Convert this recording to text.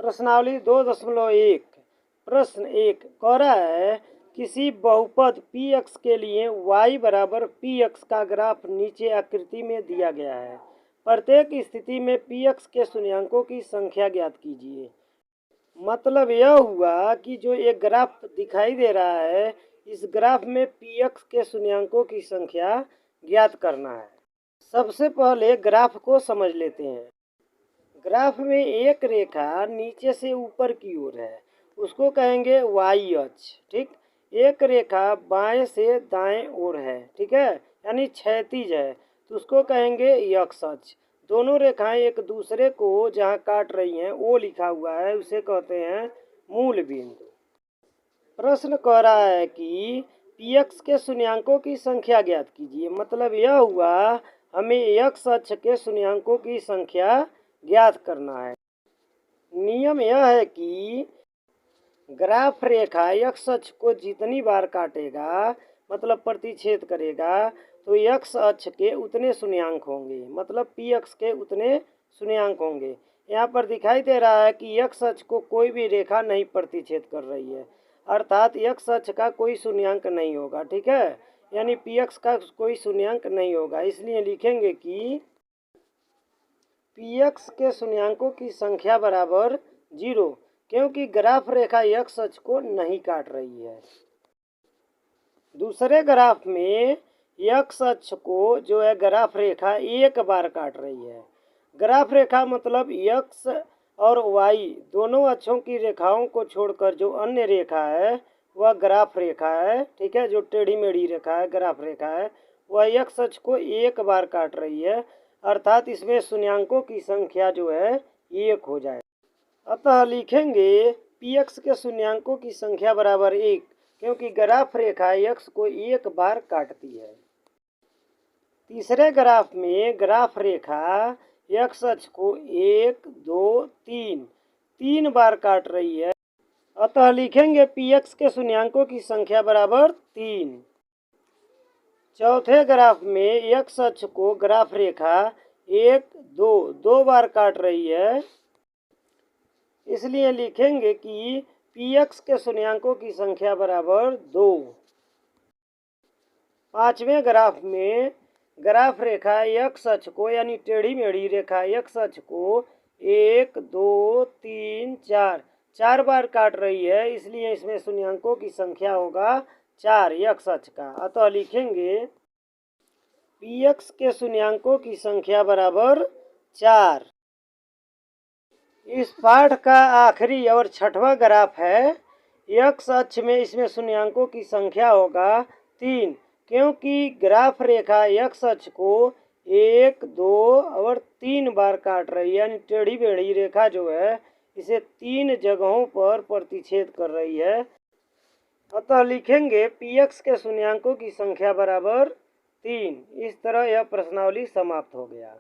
प्रश्नावली 2.1 प्रश्न 1 कह रहा है किसी बहुपद px के लिए y बराबर px का ग्राफ नीचे आकृति में दिया गया है। प्रत्येक स्थिति में px के शून्याङ्कों की संख्या ज्ञात कीजिए। मतलब यह हुआ कि जो एक ग्राफ दिखाई दे रहा है, इस ग्राफ में px के शून्याङ्कों की संख्या ज्ञात करना है। सबसे पहले ग्राफ को समझ लेते हैं। ग्राफ में एक रेखा नीचे से ऊपर की ओर है, उसको कहेंगे y अक्ष। ठीक, एक रेखा बाएं से दाएं ओर है, ठीक है, यानी क्षैतिज है, तो उसको कहेंगे x अक्ष। दोनों रेखाएं एक दूसरे को जहां काट रही हैं वो लिखा हुआ है, उसे कहते हैं मूल बिंदु। प्रश्न कह रहा है कि px के शून्याङ्कों की संख्या ज्ञात कीजिए। मतलब यह हुआ हमें x अक्ष के शून्याङ्कों की संख्या ज्ञात करना है। नियम यह है कि ग्राफ रेखा x अक्ष को जितनी बार काटेगा, मतलब प्रतिच्छेद करेगा, तो x अक्ष के उतने शून्याङ्क होंगे, मतलब px के उतने शून्याङ्क होंगे। यहाँ पर दिखाई दे रहा है कि x अक्ष को कोई भी रेखा नहीं प्रतिच्छेद कर रही है, अर्थात x अक्ष का कोई शून्याङ्क नहीं होगा। ठीक है, यानी px का कोई शून्याङ्क नहीं होगा। इसलिए लिखेंगे कि px के शून्याङ्कों की संख्या बराबर 0, क्योंकि ग्राफ रेखा x अक्ष को नहीं काट रही है। दूसरे ग्राफ में x अक्ष को जो है ग्राफ रेखा एक बार काट रही है। ग्राफ रेखा मतलब x और y दोनों अक्षों की रेखाओं को छोड़कर जो अन्य रेखा है वह ग्राफ रेखा है। ठीक है, जो टेढ़ी मेढ़ी रेखा है, ग्राफ रेखा है, वह x अक्ष को एक बार काट रही है, अर्थात इसमें शून्याङ्कों की संख्या जो है 1 हो जाए। अतः लिखेंगे px के शून्याङ्कों की संख्या बराबर 1, क्योंकि ग्राफ रेखा x को एक बार काटती है। तीसरे ग्राफ में ग्राफ रेखा x अक्ष को 1, 2, 3 बार काट रही है, अतः लिखेंगे px के शून्याङ्कों की संख्या बराबर 3। चौथे ग्राफ में x अक्ष को ग्राफ रेखा 1, 2 बार काट रही है, इसलिए लिखेंगे कि px के शून्याङ्कों की संख्या बराबर 2। पांचवें ग्राफ में ग्राफ रेखा x अक्ष को, यानी टेढ़ी मेढ़ी रेखा x अक्ष को 1, 2, 3, 4 बार काट रही है, इसलिए इसमें शून्याङ्कों की संख्या होगा 4 x अक्ष का। अतः लिखेंगे px के शून्याङ्कों की संख्या बराबर 4। इस पाठ का आखिरी और छठवां ग्राफ है। x अक्ष में इसमें शून्याङ्कों की संख्या होगा 3, क्योंकि ग्राफ रेखा x अक्ष को 1, 2 और 3 बार काट रही है, यानी टेढ़ी मेढ़ी रेखा जो है इसे 3 जगहों पर प्रतिच्छेद कर रही है। अतः लिखेंगे px के शून्याङ्कों की संख्या बराबर 3। इस तरह यह प्रश्नावली समाप्त हो गया।